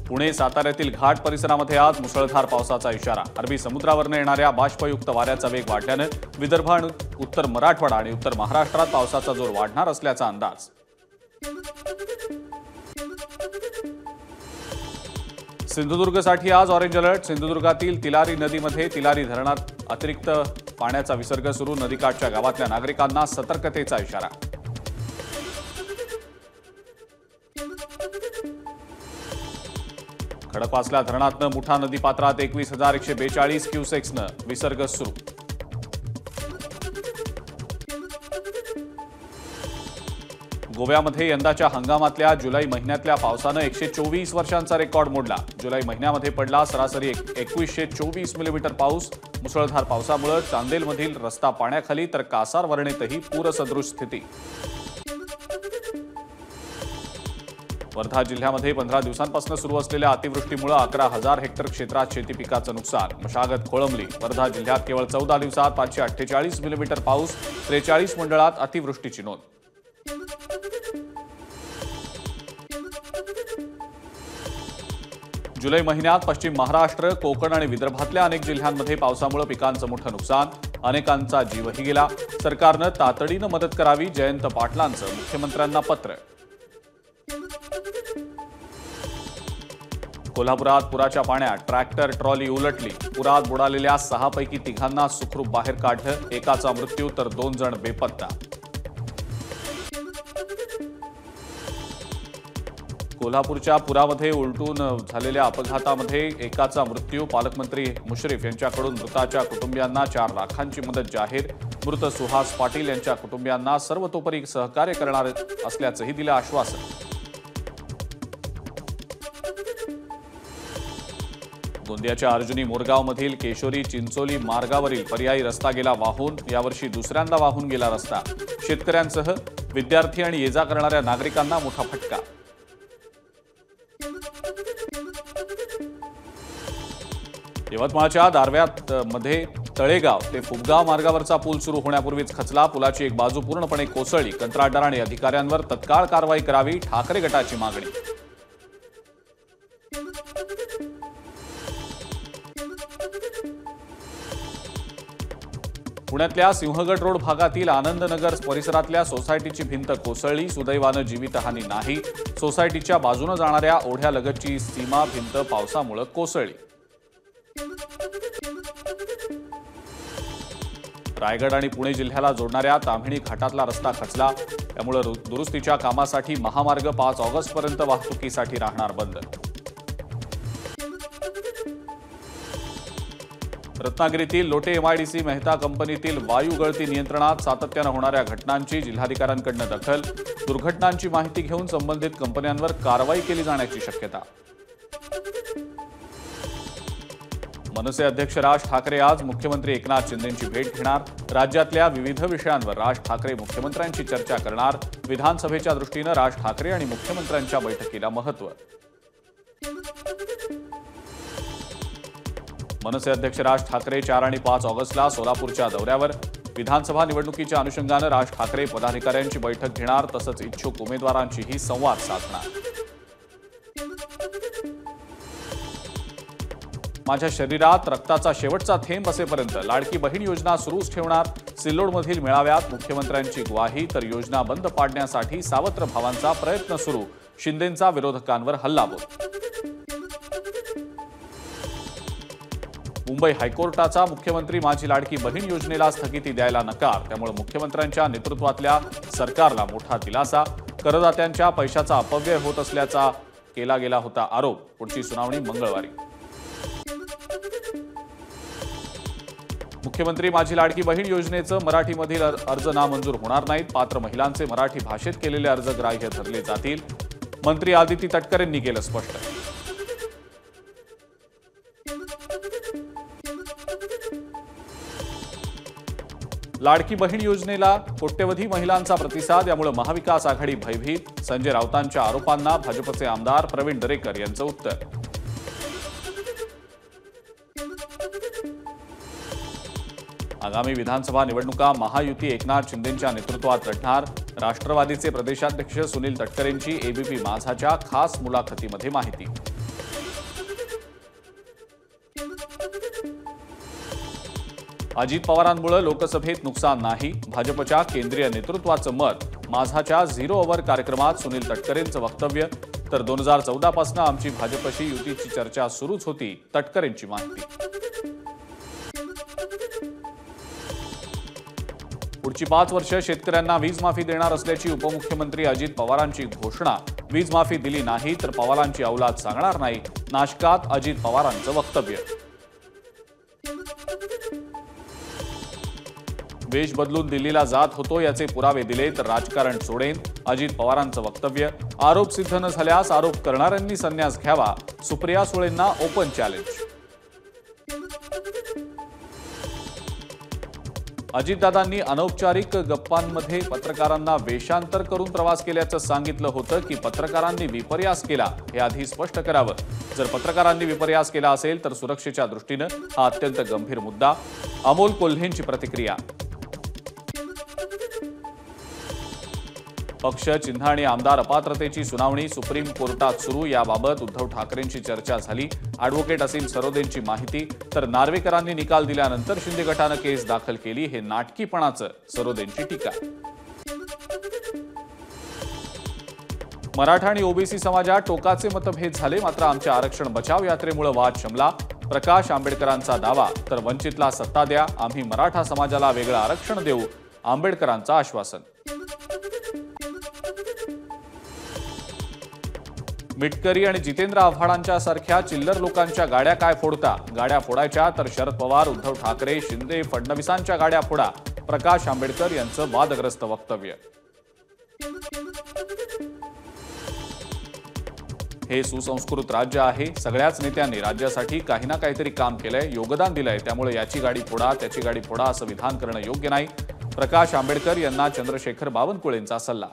पुणे साताऱ्यातील घाट परिसरामध्ये आज मुसळधार पावसाचा इशारा। अरबी समुद्रावरून येणाऱ्या बाष्पयुक्त वाऱ्याचा वेग वाढल्याने विदर्भ आणि उत्तर मराठवाडा आणि उत्तर महाराष्ट्रात पावसाचा जोर वाढणार असल्याचा अंदाज। सिंधुदुर्गसाठी आज ऑरेंज अलर्ट। सिंधुदुर्गातील तिलारी नदीमध्ये तिलारी धरणात अतिरिक्त पाण्याचा विसर्ग सुरू। नदीकाठच्या गावातल्या नागरिकांना सतर्कतेचा इशारा। खडकवासला धरणातनं मुठा नदीपात्रात 21,142 क्युसेक्सनं विसर्ग सुरू। गोव्यामध्ये यंदाच्या हंगामातल्या जुलै महिन्यातल्या पावसानं 124 वर्षांचा रेकॉर्ड मोडला। जुलै महिन्यामध्ये पडला सरासरी 2124 मिलीमीटर पाऊस। मुसळधार पावसामुळे चांदेलमधील रस्ता पाण्याखाली तर कासार वरणेतही पूरसदृश स्थिती। वर्धा जिल्ह्यामध्ये 15 दिवसांपासून सुरू असलेल्या अतिवृष्टीमुळे 11,000 हेक्टर क्षेत्रात शेती पिकाचं नुकसान। मशागत खोळंबली। वर्धा जिल्ह्यात केवळ 14 दिवसात 548 मिलीमीटर पाऊस। 43 मंडळात अतिवृष्टीची नोंद। जुलै महिन्यात पश्चिम महाराष्ट्र, कोकण आणि विदर्भातल्या अनेक जिल्ह्यांमध्ये पावसामुळे पिकांचं मोठं नुकसान। अनेकांचा जीवही गेला। सरकारनं तातडीनं मदत करावी। जयंत पाटलांचं मुख्यमंत्र्यांना पत्र। कोल्हापुरात पुराच्या पाण्यात ट्रॅक्टर ट्रॉली उलटली। पुरात बुडालेल्या 6 पैकी 3 सुखरूप बाहेर काढलं। एकाचा मृत्यू तर 2 जण बेपत्ता। कोल्हापूरच्या पुरामध्ये उलटून झालेल्या अपघातामध्ये एकाचा मृत्यू। पालकमंत्री मुश्रीफ यांच्याकडून मृताच्या कुटुंबियांना 4 लाखांची मदत जाहीर। मृत सुहास पाटील यांच्या कुटुंबियांना सर्वतोपरी सहकार्य करणार असल्याचंही दिलं आश्वासन। गोंदियाच्या अर्जुनी मोरगावमधील केशोरी चिंचोली मार्गावरील पर्यायी रस्ता गेला वाहून। यावर्षी दुसऱ्यांदा वाहून गेला रस्ता। शेतकऱ्यांसह विद्यार्थी आणि ये-जा करणाऱ्या नागरिकांना मोठा फटका। यवतमाळच्या दारव्यात मध्ये तळेगाव ते फुगगाव मार्गावरचा पूल सुरू होण्यापूर्वीच खचला। पुलाची एक बाजू पूर्णपणे कोसळली। कंत्राटदार आणि अधिकाऱ्यांवर तत्काळ कारवाई करावी, ठाकरे गटाची मागणी। पुण्यातल्या सिंहगड रोड भागातील आनंदनगर परिसरातल्या सोसायटीची भिंत कोसळली। सुदैवानं जीवितहानी नाही। सोसायटीच्या बाजूने जाणाऱ्या ओढ्यालगतची सीमा भिंत पावसामुळे कोसळली। रायगड आणि पुणे जिल्ह्याला जोडणाऱ्या ताम्हिणी घाटातला रस्ता खचला। त्यामुळे दुरुस्तीच्या कामासाठी महामार्ग 5 ऑगस्टपर्यंत वाहतुकीसाठी राहणार बंद। रत्नागिरीतील लोटे एमआयडीसी मेहता कंपनीतील वायू गळती नियंत्रणात सातत्यानं होणाऱ्या घटनांची जिल्हाधिकाऱ्यांकडून दखल। दुर्घटनांची माहिती घेऊन संबंधित कंपन्यांवर कारवाई केली जाण्याची शक्यता। मनसे अध्यक्ष राज ठाकरे आज मुख्यमंत्री एकनाथ शिंदेंची भेट घेणार। राज्यातल्या विविध विषयांवर राज ठाकरे मुख्यमंत्र्यांची चर्चा करणार। विधानसभेच्या दृष्टीनं राज ठाकरे आणि मुख्यमंत्र्यांच्या बैठकीला महत्त्व। मनसे अध्यक्ष राज ठाकरे 4 आणि 5 ऑगस्टला सोलापूरच्या दौऱ्यावर। विधानसभा निवडणुकीच्या अनुषंगानं राज ठाकरे पदाधिकाऱ्यांची बैठक घेणार। तसंच इच्छुक उमेदवारांशीही संवाद साधणार। माझ्या शरीरात रक्ताचा शेवटचा थेंब असेपर्यंत लाडकी बहीण योजना सुरूच ठेवणार। सिल्लोडमधील मेळाव्यात मुख्यमंत्र्यांची ग्वाही तर योजना बंद पाडण्यासाठी सावत्र भावांचा प्रयत्न सुरू। शिंदेंचा विरोधकांवर हल्लाबोल। मुंबई हायकोर्टाचा मुख्यमंत्री माझी लाडकी बहीण योजनेला स्थगिती द्यायला नकार। त्यामुळे मुख्यमंत्र्यांच्या नेतृत्वातल्या सरकारला मोठा दिलासा। करदात्यांच्या पैशाचा अपव्यय होत असल्याचा केला गेला होता आरोप। पुढची सुनावणी मंगळवारी। मुख्यमंत्री माझी लाडकी बहीण योजनेचं मराठीमधील अर्ज नामंजूर होणार नाहीत। पात्र महिलांचे मराठी भाषेत केलेले अर्ज ग्राह्य धरले जातील। मंत्री आदिती तटकरेंनी केलं स्पष्ट। लाडकी बहीण योजनेला कोट्यवधी महिलांचा प्रतिसाद। यामुळे महाविकास आघाडी भयभीत। संजय राऊतांच्या आरोपांना भाजपचे आमदार प्रवीण दरेकर यांचं उत्तर। आगामी विधानसभा निवडणुका महायुती एकनाथ शिंदेंच्या नेतृत्वात लढणार। राष्ट्रवादीचे प्रदेशाध्यक्ष सुनील तटकरेंची एबीपी माझाच्या खास मुलाखतीमध्ये माहिती। अजित पवारांमुळे लोकसभेत नुकसान नाही, भाजपच्या केंद्रीय नेतृत्वाचं मत. माझाच्या 0 ओव्हर कार्यक्रमात सुनील तटकरेंचं वक्तव्य. तर 2014 पासून आमची भाजपशी युतीची चर्चा सुरूच होती, तटकरेंची माहिती. पुढची 5 वर्ष शेतकऱ्यांना वीज माफी देणार असल्याची उपमुख्यमंत्री अजित पवारांची घोषणा. वीज माफी दिली नाही तर पवारांची औलाद सांगणार नाही, नाशकात अजित पवारांचं वक्तव्य. वेश बदलून दिल्लीला जात होतो याचे पुरावे दिले तर राजकारण सोडेन, अजित पवारांचं वक्तव्य. आरोप सिद्ध न झाल्यास आरोप करणाऱ्यांनी संन्यास घ्यावा, सुप्रिया सुळेंना ओपन चॅलेंज. अजितदादांनी अनौपचारिक गप्पांमध्ये पत्रकारांना वेषांतर करून प्रवास केल्याचं सांगितलं होतं की पत्रकारांनी विपर्यास केला, हे आधी स्पष्ट करावं. जर पत्रकारांनी विपर्यास केला असेल तर सुरक्षेच्या दृष्टीनं हा अत्यंत गंभीर मुद्दा. अमोल कोल्हेंची प्रतिक्रिया. पक्ष चिन्ह आणि आमदार अपात्रतेची सुनावणी सुप्रीम कोर्टात सुरू. याबाबत उद्धव ठाकरेंची चर्चा झाली. ॲडव्होकेट असीम सरोदेंची माहिती. तर नार्वेकरांनी निकाल दिल्यानंतर शिंदे गटानं केस दाखल केली, हे नाटकीपणाचं, सरोदेंची टीका. मराठा आणि ओबीसी समाजात टोकाचे मतभेद झाले, मात्र आमच्या आरक्षण बचाव यात्रेमुळे वाद शमला. प्रकाश आंबेडकरांचा दावा. तर वंचितला सत्ता द्या, आम्ही मराठा समाजाला वेगळं आरक्षण देऊ, आंबेडकरांचं आश्वासन. मिटकरी आणि जितेंद्र आव्हाडांच्या सारख्या चिल्लर लोकांच्या गाड्या काय फोडता? गाड्या फोडायच्या तर शरद पवार, उद्धव ठाकरे, शिंदे, फडणवीसांच्या गाड्या फोडा, प्रकाश आंबेडकर यांचं वादग्रस्त वक्तव्य. हे सुसंस्कृत राज्य आहे. सगळ्याच नेत्यांनी राज्यासाठी काही ना काहीतरी काम केलंय, योगदान दिलंय. त्यामुळे याची गाडी फोडा, त्याची गाडी फोडा असं विधान करणं योग्य नाही. प्रकाश आंबेडकर यांना चंद्रशेखर बावनकुळेंचा सल्ला.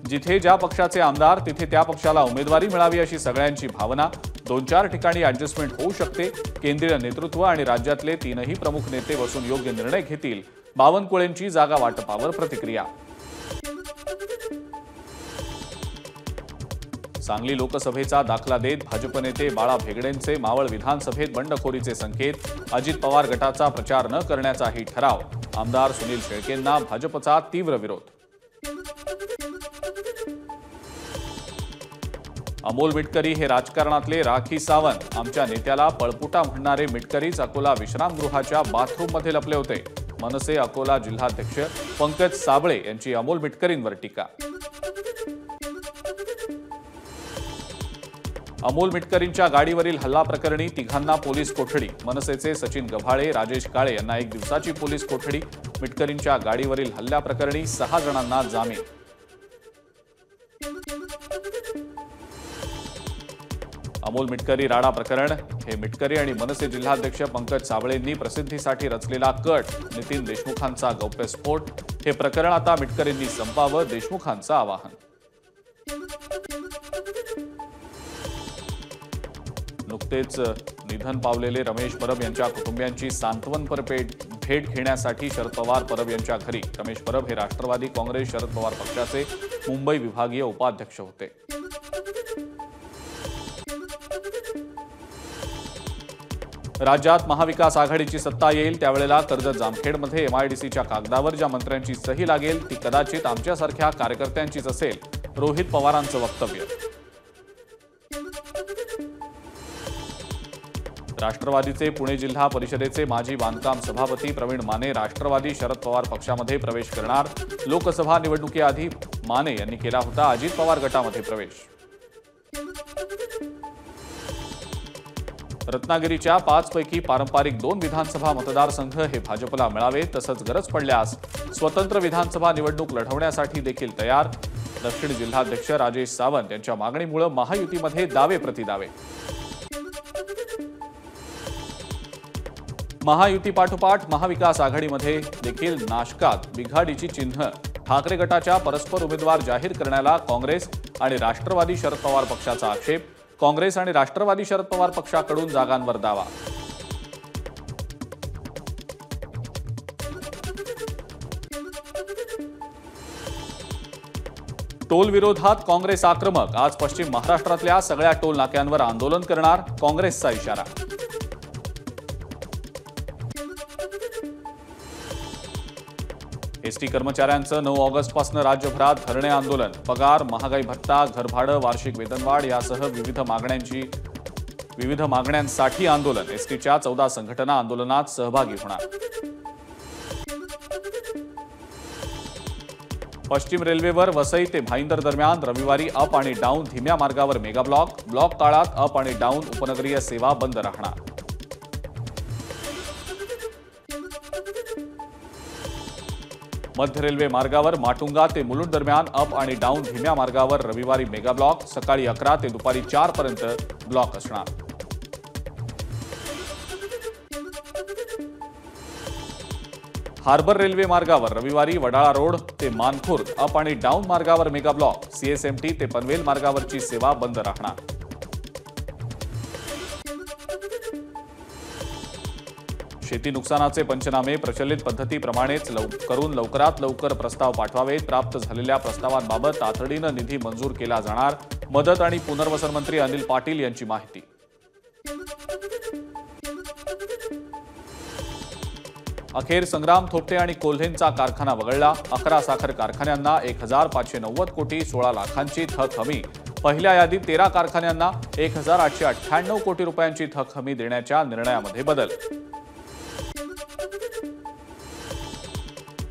जिथे ज्या पक्षाचे आमदार तिथे त्या पक्षाला उमेदवारी मिळावी अशी सगळ्यांची भावना. 2-4 ठिकाणी ऍडजस्टमेंट होऊ शकते. केंद्रीय नेतृत्व आणि राज्यातले 3ही प्रमुख नेते बसून योग्य निर्णय घेतील. बावनकुळेंची जागा वाटपावर प्रतिक्रिया. सांगली लोकसभेचा दाखला देत भाजप नेते बाळा भेगडेंचे मावळ विधानसभेत बंडखोरीचे संकेत. अजित पवार गटाचा प्रचार न करण्याचाही ठराव. आमदार सुनील शेळकेंना भाजपचा तीव्र विरोध. अमोल मिटकरी हे राजकारणातले राखी सावंत. आमच्या नेत्याला पळपुटा म्हणणारे मिटकरीच अकोला विश्रामगृहाच्या बाथरूममध्ये लपले होते. मनसे अकोला जिल्हाध्यक्ष पंकज साबळे यांची अमोल मिटकरींवर टीका. अमोल मिटकरींच्या गाडीवरील हल्ला प्रकरणी 3घांना पोलीस कोठडी. मनसेचे सचिन गव्हाळे, राजेश काळे यांना 1 दिवसाची पोलीस कोठडी. मिटकरींच्या गाडीवरील हल्ल्याप्रकरणी 6 जणांना जामीन. अमोल मिटकरी राडा प्रकरण. हे मिटकरी आणि मनसे जिल्हाध्यक्ष पंकज साबळेंनी प्रसिद्धीसाठी रचलेला कट. नितीन देशमुखांचा गौप्यस्फोट. हे प्रकरण आता मिटकरींनी संपावं, देशमुखांचं आवाहन. नुकतेच निधन पावलेले रमेश परब यांच्या कुटुंबियांची सांत्वनपर भेट घेण्यासाठी शरद पवार परब यांच्या घरी. रमेश परब हे राष्ट्रवादी काँग्रेस शरद पवार पक्षाचे मुंबई विभागीय उपाध्यक्ष होते. राज्यात महाविकास आघाडीची सत्ता येईल त्यावेळेला कर्जत जामखेडमध्ये एमआयडीसीच्या कागदावर ज्या मंत्र्यांची सही लागेल ती कदाचित आमच्यासारख्या कार्यकर्त्यांचीच असेल, रोहित पवारांचं वक्तव्य. राष्ट्रवादीचे पुणे जिल्हा परिषदेचे माजी बांधकाम सभापती प्रवीण माने राष्ट्रवादी शरद पवार पक्षामध्ये प्रवेश करणार. लोकसभा निवडणुकीआधी माने यांनी केला होता अजित पवार गटामध्ये प्रवेश. रत्नागिरीच्या 5 पैकी पारंपरिक 2 विधानसभा मतदारसंघ हे भाजपला मिळावे, तसंच गरज पडल्यास स्वतंत्र विधानसभा निवडणूक लढवण्यासाठी देखील तयार. दक्षिण जिल्हाध्यक्ष राजेश सावंत यांच्या मागणीमुळे महायुतीमध्ये दावे प्रतिदावे. महायुतीपाठोपाठ महाविकास आघाडीमध्ये देखील नाशकात बिघाडीची चिन्ह. ठाकरे गटाच्या परस्पर उमेदवार जाहीर करण्याला काँग्रेस आणि राष्ट्रवादी शरद पवार पक्षाचा आक्षेप. काँग्रेस आणि राष्ट्रवादी शरद पवार पक्षाकडून जागांवर दावा. टोल विरोधात काँग्रेस आक्रमक. आज पश्चिम महाराष्ट्रातल्या सगळ्या टोल नाक्यांवर आंदोलन करणार, काँग्रेसचा इशारा. एसटी कर्मचाऱ्यांचं 9 ऑगस्टपासून राज्यभरात धरणे आंदोलन. पगार, महागाई भत्ता, घरभाडं, वार्षिक वेतनवाढ यासह विविध मागण्यांसाठी आंदोलन. एसटीच्या 14 संघटना आंदोलनात सहभागी होणार. पश्चिम रेल्वेवर वसई ते भाईंदर दरम्यान रविवारी अप आणि डाऊन धीम्या मार्गावर मेगा ब्लॉक काळात अप आणि डाऊन उपनगरीय सेवा बंद राहणार. मध्य रेल्वे मार्गावर माटुंगा ते मुलुंड दरम्यान अप आणि डाऊन धीम्या मार्गावर रविवारी मेगा ब्लॉक. सकाळी 11 ते दुपारी 4 पर्यंत ब्लॉक असणार. हार्बर रेल्वे मार्गावर रविवारी वडाळा रोड ते मानखुर्द अप आणि डाऊन मार्गावर मेगा ब्लॉक. सीएसएमटी ते पनवेल मार्गावरची सेवा बंद राहणार. शेती नुकसानाचे पंचनामे प्रचलित पद्धतीप्रमाणेच करून लवकरात लवकर प्रस्ताव पाठवावेत. प्राप्त झालेल्या प्रस्तावांबाबत तातडीनं निधी मंजूर केला जाणार. मदत आणि पुनर्वसन मंत्री अनिल पाटील यांची माहिती. अखेर संग्राम थोपटे आणि कोल्हेंचा कारखाना वगळला. 11 साखर कारखान्यांना 1590 कोटी 16 लाखांची थक हमी. पहिल्या यादीत 13 कारखान्यांना 1898 कोटी रुपयांची थक हमी देण्याच्या निर्णयामध्ये बदल.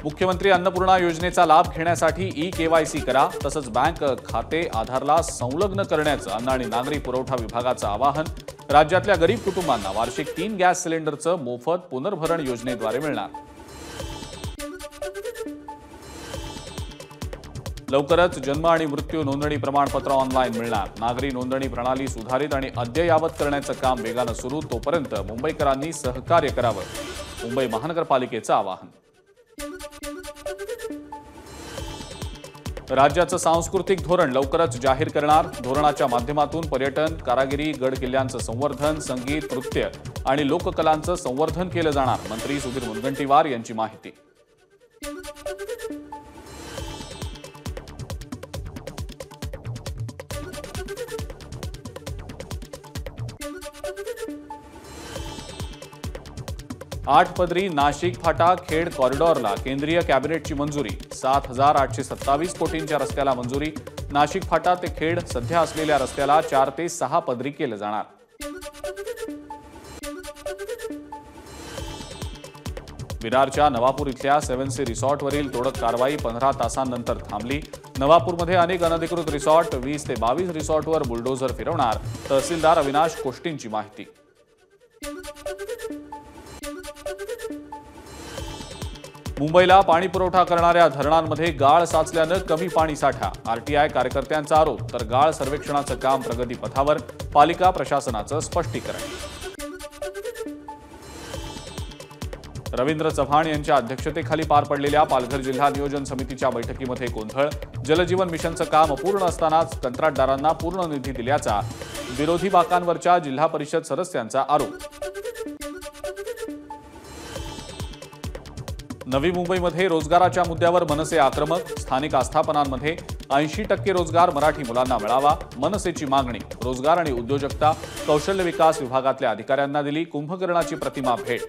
मुख्यमंत्री अन्नपूर्णा योजनेचा लाभ घेण्यासाठी ई-केवायसी करा. तसंच बँक खाते आधारला संलग्न करण्याचं अन्न आणि नागरी पुरवठा विभागाचं आवाहन. राज्यातल्या गरीब कुटुंबांना वार्षिक 3 गॅस सिलेंडरचं मोफत पुनर्भरण योजनेद्वारे मिळणार. लवकरच जन्म आणि मृत्यू नोंदणी प्रमाणपत्र ऑनलाईन मिळणार. नागरी नोंदणी प्रणाली सुधारित आणि अद्ययावत करण्याचं काम वेगानं सुरू. तोपर्यंत मुंबईकरांनी सहकार्य करावं, मुंबई महानगरपालिकेचं आवाहन. राज्याचं सांस्कृतिक धोरण लवकरच जाहीर करणार. धोरणाच्या माध्यमातून पर्यटन, कारागिरी, गड किल्ल्यांचं संवर्धन, संगीत, नृत्य आणि लोककलांचं संवर्धन केलं जाणार. मंत्री सुधीर मुनगंटीवार यांची माहिती. आठ पदरी नाशिक फाटा खेड कॉरिडॉरला केंद्रीय कॅबिनेटची मंजुरी. 7,827 कोटींच्या रस्त्याला मंजुरी. नाशिक फाटा ते खेड सध्या असलेल्या रस्त्याला 4 ते 6 पदरी केलं जाणार. विरारच्या नवापूर इथल्या 7 सी रिसॉर्टवरील तोडक कारवाई 15 तासांनंतर थांबली. नवापूरमध्ये अनेक अनधिकृत रिसॉर्ट, 20 ते 22 रिसॉर्टवर बुलडोझर फिरवणार. तहसीलदार अविनाश कोष्टींची माहिती. मुंबईला पाणी पुरवठा करणाऱ्या धरणांमध्ये गाळ साचल्यानं कमी पाणी साठा. आरटीआय कार्यकर्त्यांचा आरोप. तर गाळ सर्वेक्षणाचं काम प्रगतीपथावर. पालिका प्रशासनाचं स्पष्टीकरण. रवींद्र चव्हाण यांच्या अध्यक्षतेखाली पार पडलेल्या पालघर जिल्हा नियोजन समितीच्या बैठकीमध्ये गोंधळ. जलजीवन मिशनचं काम अपूर्ण असतानाच कंत्राटदारांना पूर्ण निधी दिल्याचा विरोधी बाकांवरच्या जिल्हा परिषद सदस्यांचा आरोप. नवी मुंबईमध्ये रोजगाराच्या मुद्द्यावर मनसे आक्रमक. स्थानिक आस्थापनांमध्ये 80% रोजगार मराठी मुलांना मिळावा, मनसेची मागणी. रोजगार आणि उद्योजकता कौशल्य विकास विभागातल्या अधिकाऱ्यांना दिली कुंभकर्णाची प्रतिमा भेट.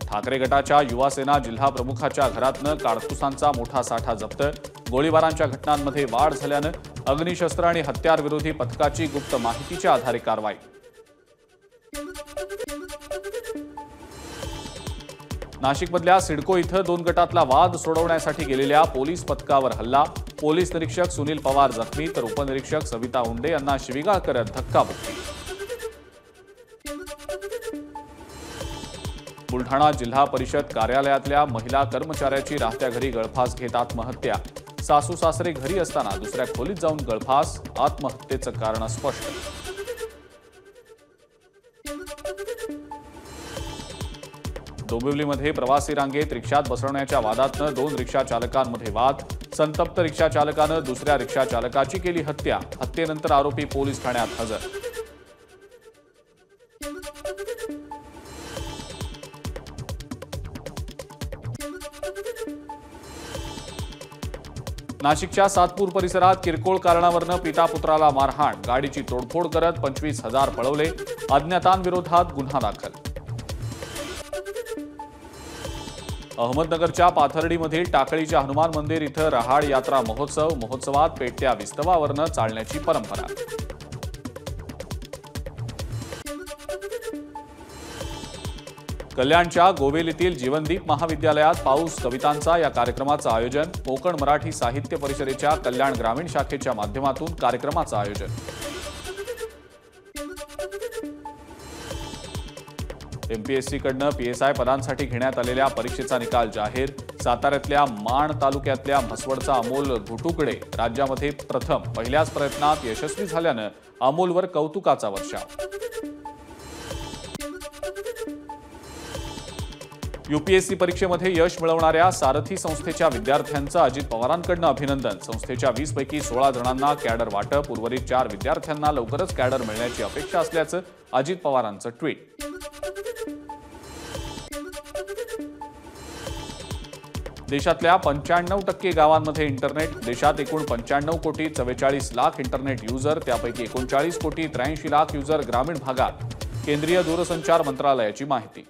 ठाकरे गटाच्या युवासेना जिल्हा प्रमुखाच्या घरातनं काडतुसांचा मोठा साठा जप्त. गोळीबारांच्या घटनांमध्ये वाढ झाल्यानं अग्निशस्त्र आणि हत्यार विरोधी पथकाची गुप्त माहितीच्या आधारे कारवाई. नाशिकमधल्या सिडको इथं 2 गटातला वाद सोडवण्यासाठी गेलेल्या पोलीस पथकावर हल्ला. पोलीस निरीक्षक सुनील पवार जखमी तर उपनिरीक्षक सविता उंडे यांना शिवीगाळ करत धक्काबुक्की. बुलढाणा जिल्हा परिषद कार्यालयातल्या महिला कर्मचाऱ्याची राहत्या घरी गळफास घेत आत्महत्या. सासू सासरे घरी असताना दुसऱ्या खोलीत जाऊन गळफास. आत्महत्येचं कारण स्पष्ट. डोंबिवलीमध्ये प्रवासी रांगेत रिक्षात बसवण्याच्या वादातनं 2 रिक्षा चालकांमध्ये वाद. संतप्त रिक्षा चालकानं दुसऱ्या रिक्षा चालकाची केली हत्या. हत्येनंतर आरोपी पोलीस ठाण्यात हजर. नाशिकच्या सातपूर परिसरात किरकोळ कारणावरून पितापुत्राला मारहाण, गाडीची तोडफोड करत 25,000 पळवले, अज्ञातांविरोधात गुन्हा दाखल. अहमदनगरच्या पाथर्डीमधील टाकळीच्या हनुमान मंदिर इथं रहाड यात्रा महोत्सवात पेटत्या विस्तवावरनं चालण्याची परंपरा. कल्याणच्या गोवेलीतील जीवनदीप महाविद्यालयात पाऊस कवितांचा या कार्यक्रमाचं आयोजन. कोकण मराठी साहित्य परिषदेच्या कल्याण ग्रामीण शाखेच्या माध्यमातून कार्यक्रमाचं आयोजन. एमपीएससीकडनं पीएसआय पदांसाठी घेण्यात आलेल्या परीक्षेचा निकाल जाहीर. साताऱ्यातल्या माण तालुक्यातल्या म्हसवडचा अमोल घुटुकडे राज्यामध्ये प्रथम, पहिल्याच प्रयत्नात यशस्वी झाल्यानं अमोलवर कौतुकाचा वर्षाव. यूपीएससी परीक्षेमध्ये यश मिळवणाऱ्या सारथी संस्थेच्या विद्यार्थ्यांचं अजित पवारांकडनं अभिनंदन. संस्थेच्या 20 पैकी 16 जणांना कॅडर वाटप. उर्वरित 4 विद्यार्थ्यांना लवकरच कॅडर मिळण्याची अपेक्षा असल्याचं अजित पवारांचं ट्विट. देशातल्या 95% गावांमध्ये इंटरनेट. देशात एकूण 95,44,00,000 इंटरनेट युजर, त्यापैकी 39,83,00,000 युजर ग्रामीण भागात. केंद्रीय दूरसंचार मंत्रालयाची माहिती.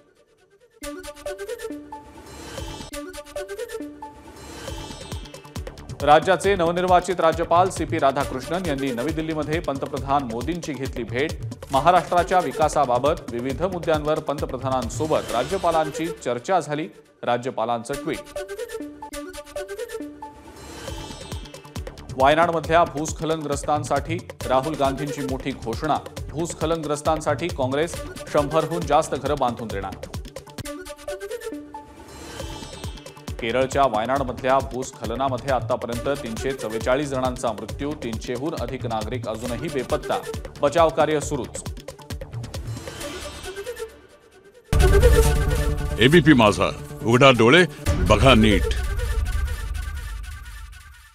राज्याचे नवनिर्वाचित राज्यपाल सीपी राधाकृष्णन यांनी नवी दिल्लीमध्ये पंतप्रधान मोदींची घेतली भेट. महाराष्ट्राच्या विकासाबाबत विविध मुद्द्यांवर पंतप्रधानांसोबत राज्यपालांची चर्चा झाली. राज्यपालांचं ट्विट. वायनाडमधल्या भूस्खलनग्रस्तांसाठी राहुल गांधींची मोठी घोषणा. भूस्खलनग्रस्तांसाठी काँग्रेस 100हून जास्त घरं बांधून देणार. केरळच्या वायनाडमधल्या भूस्खलनामध्ये आतापर्यंत 344 जणांचा मृत्यू. 300हून अधिक नागरिक अजूनही बेपत्ता. बचाव कार्य सुरूच. एबीपी माझा, उघडा डोळे बघा नीट.